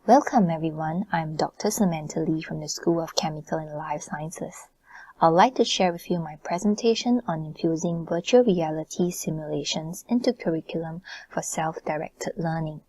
Welcome everyone, I'm Dr. Samantha Lee from the School of Chemical and Life Sciences. I'd like to share with you my presentation on infusing virtual reality simulations into curriculum for self-directed learning.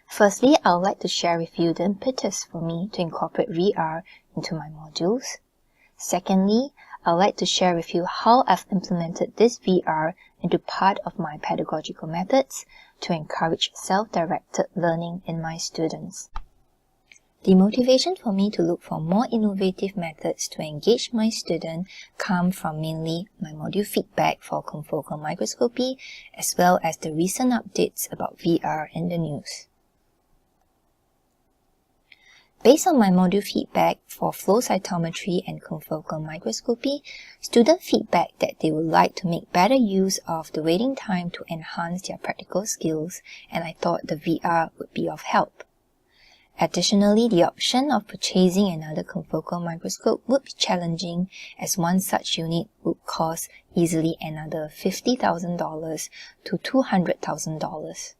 Firstly, I'd like to share with you the impetus for me to incorporate VR into my modules. Secondly, I'd like to share with you how I've implemented this VR into part of my pedagogical methods to encourage self-directed learning in my students. The motivation for me to look for more innovative methods to engage my students come from mainly my module feedback for confocal microscopy as well as the recent updates about VR in the news. Based on my module feedback for flow cytometry and confocal microscopy, student feedback that they would like to make better use of the waiting time to enhance their practical skills, and I thought the VR would be of help. Additionally, the option of purchasing another confocal microscope would be challenging, as one such unit would cost easily another $50,000 to $200,000.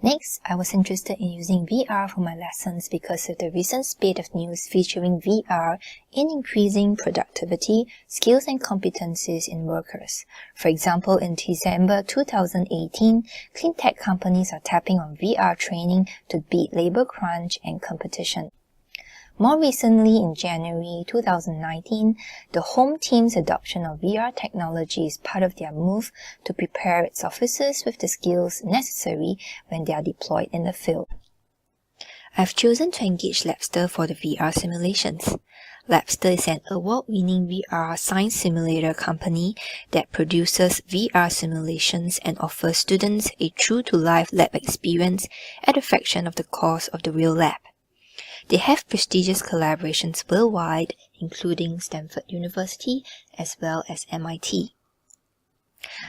Next, I was interested in using VR for my lessons because of the recent spate of news featuring VR in increasing productivity, skills and competencies in workers. For example, in December 2018, clean tech companies are tapping on VR training to beat labor crunch and competition. More recently, in January 2019, the Home Team's adoption of VR technology is part of their move to prepare its officers with the skills necessary when they are deployed in the field. I've chosen to engage Labster for the VR simulations. Labster is an award-winning VR science simulator company that produces VR simulations and offers students a true-to-life lab experience at a fraction of the cost of the real lab. They have prestigious collaborations worldwide, including Stanford University as well as MIT.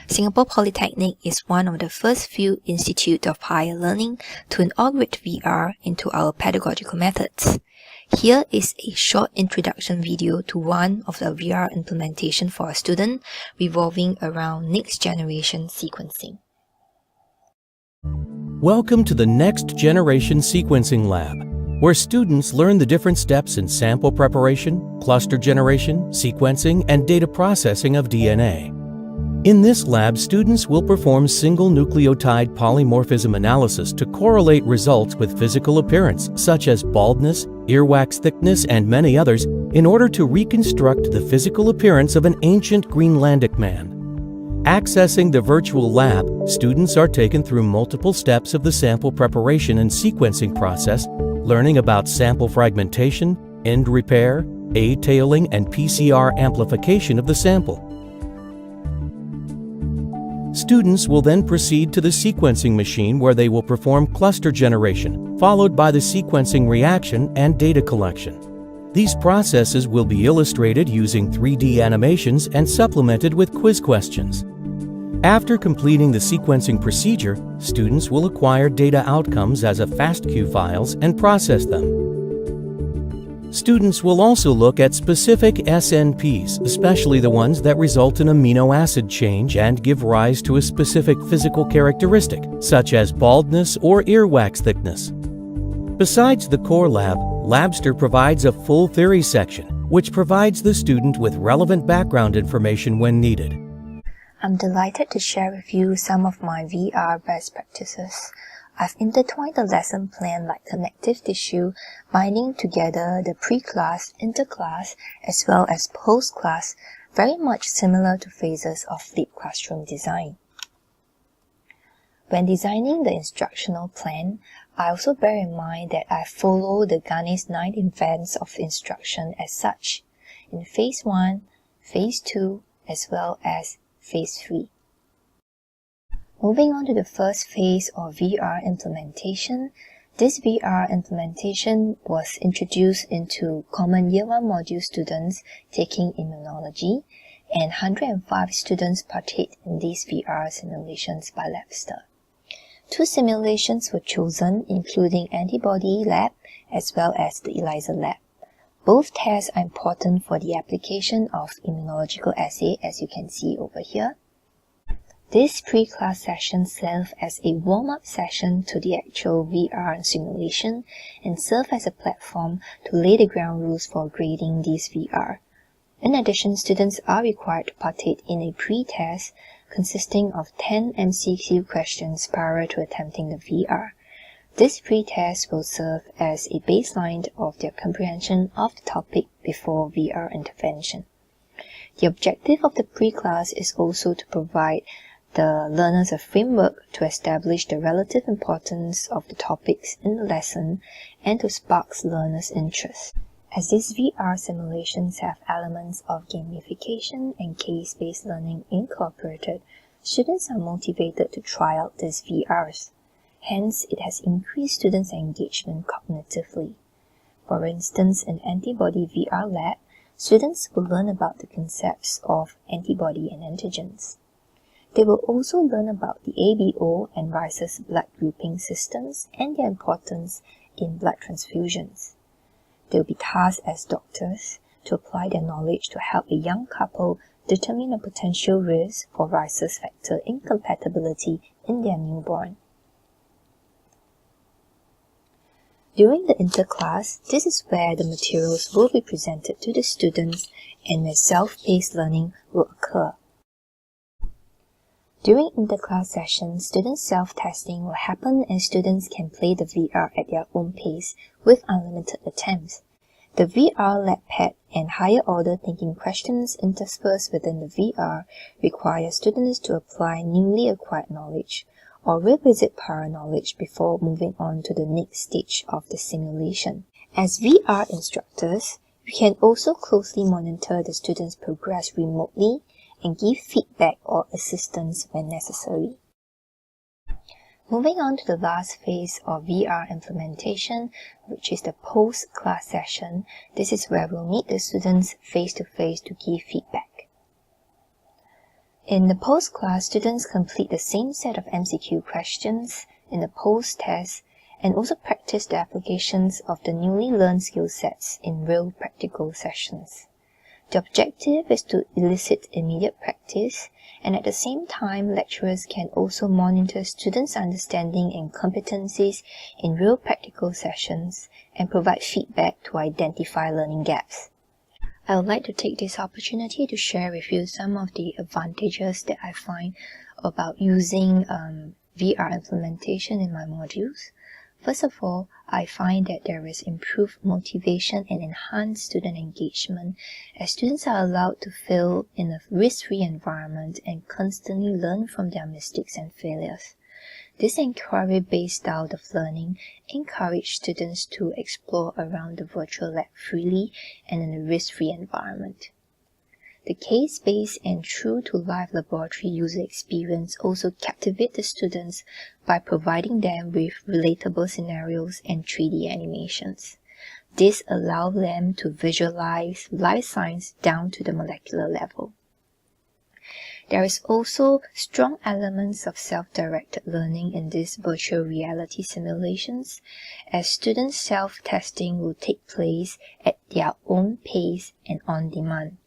Singapore Polytechnic is one of the first few institutes of higher learning to inaugurate VR into our pedagogical methods. Here is a short introduction video to one of the VR implementation for a student revolving around next-generation sequencing. Welcome to the Next Generation Sequencing Lab, where students learn the different steps in sample preparation, cluster generation, sequencing, and data processing of DNA. In this lab, students will perform single nucleotide polymorphism analysis to correlate results with physical appearance, such as baldness, earwax thickness, and many others, in order to reconstruct the physical appearance of an ancient Greenlandic man. Accessing the virtual lab, students are taken through multiple steps of the sample preparation and sequencing process, learning about sample fragmentation, end repair, A-tailing, and PCR amplification of the sample. Students will then proceed to the sequencing machine where they will perform cluster generation, followed by the sequencing reaction and data collection. These processes will be illustrated using 3D animations and supplemented with quiz questions. After completing the sequencing procedure, students will acquire data outcomes as FASTQ files and process them. Students will also look at specific SNPs, especially the ones that result in amino acid change and give rise to a specific physical characteristic, such as baldness or earwax thickness. Besides the core lab, Labster provides a full theory section, which provides the student with relevant background information when needed. I'm delighted to share with you some of my VR best practices. I've intertwined the lesson plan like connective tissue, binding together the pre-class, inter-class, as well as post-class, very much similar to phases of flipped classroom design. When designing the instructional plan, I also bear in mind that I follow the Gane's 9 events of instruction as such, in Phase 1, Phase 2, as well as Phase 3. Moving on to the first phase of VR implementation, this VR implementation was introduced into common Year 1 module students taking immunology, and 105 students partake in these VR simulations by Labster. 2 simulations were chosen, including Antibody Lab as well as the ELISA Lab. Both tests are important for the application of immunological assay, as you can see over here. This pre-class session serves as a warm-up session to the actual VR simulation and serve as a platform to lay the ground rules for grading these VR. In addition, students are required to partake in a pre-test consisting of 10 MCQ questions prior to attempting the VR. This pre-test will serve as a baseline of their comprehension of the topic before VR intervention. The objective of the pre-class is also to provide the learners a framework to establish the relative importance of the topics in the lesson and to spark learners' interest. As these VR simulations have elements of gamification and case-based learning incorporated, students are motivated to try out these VRs. Hence, it has increased students' engagement cognitively. For instance, in Antibody Vr Lab, students will learn about the concepts of antibody and antigens. They will also learn about the ABO and rhesus blood grouping systems and their importance in blood transfusions. They will be tasked as doctors to apply their knowledge to help a young couple determine a potential risk for rhesus factor incompatibility in their newborn. During the interclass, this is where the materials will be presented to the students and where self-paced learning will occur. During interclass sessions, student self-testing will happen and students can play the VR at their own pace with unlimited attempts. The VR lab pad and higher order thinking questions interspersed within the VR require students to apply newly acquired knowledge or revisit prior knowledge before moving on to the next stage of the simulation. As VR instructors, we can also closely monitor the students' progress remotely and give feedback or assistance when necessary. Moving on to the last phase of VR implementation, which is the post-class session. This is where we'll meet the students face-to-face to give feedback. In the post-class, students complete the same set of MCQ questions in the post-test and also practice the applications of the newly learned skill sets in real practical sessions. The objective is to elicit immediate practice, and at the same time, lecturers can also monitor students' understanding and competencies in real practical sessions and provide feedback to identify learning gaps. I would like to take this opportunity to share with you some of the advantages that I find about using VR implementation in my modules. First of all, I find that there is improved motivation and enhanced student engagement as students are allowed to fail in a risk-free environment and constantly learn from their mistakes and failures. This inquiry-based style of learning encourages students to explore around the virtual lab freely and in a risk-free environment. The case-based and true-to-life laboratory user experience also captivate the students by providing them with relatable scenarios and 3D animations. This allows them to visualize life science down to the molecular level. There is also strong elements of self-directed learning in these virtual reality simulations, as students' self-testing will take place at their own pace and on demand.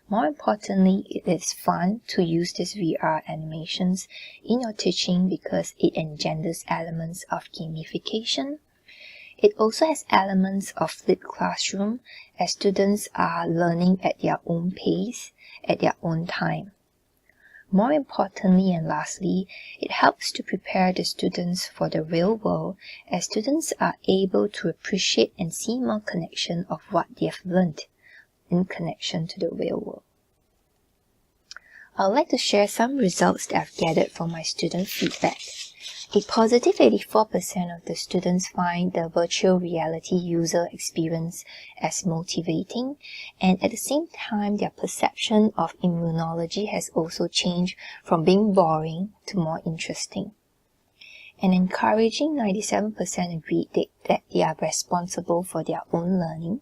More importantly, it is fun to use these VR animations in your teaching because it engenders elements of gamification. It also has elements of flipped classroom as students are learning at their own pace, at their own time. More importantly and lastly, it helps to prepare the students for the real world as students are able to appreciate and see more connection of what they have learned in connection to the real world. I would like to share some results that I've gathered from my student feedback. A positive 84% of the students find the virtual reality user experience as motivating, and at the same time their perception of immunology has also changed from being boring to more interesting. An encouraging 97% agreed that they are responsible for their own learning,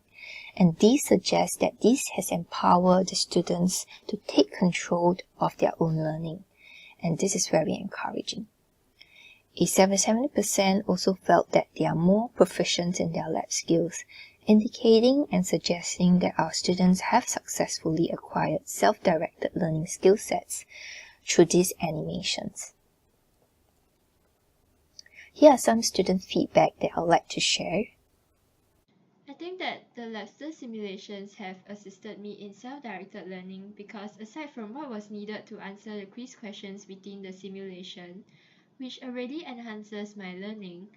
and this suggests that this has empowered the students to take control of their own learning, and this is very encouraging. A 70% also felt that they are more proficient in their lab skills, indicating and suggesting that our students have successfully acquired self-directed learning skill sets through these animations. Here are some student feedback that I would like to share. I think that the Labster simulations have assisted me in self-directed learning because aside from what was needed to answer the quiz questions within the simulation, which already enhances my learning,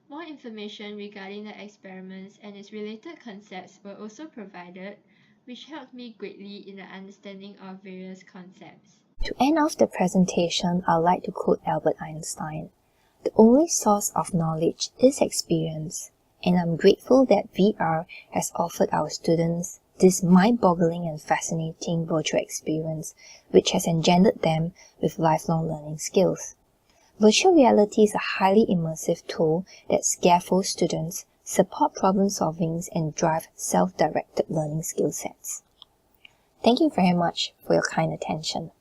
more information regarding the experiments and its related concepts were also provided, which helped me greatly in the understanding of various concepts. To end off the presentation, I'd like to quote Albert Einstein. The only source of knowledge is experience, and I'm grateful that VR has offered our students this mind-boggling and fascinating virtual experience, which has engendered them with lifelong learning skills. Virtual reality is a highly immersive tool that scaffolds students, support problem solving, and drive self-directed learning skill sets. Thank you very much for your kind attention.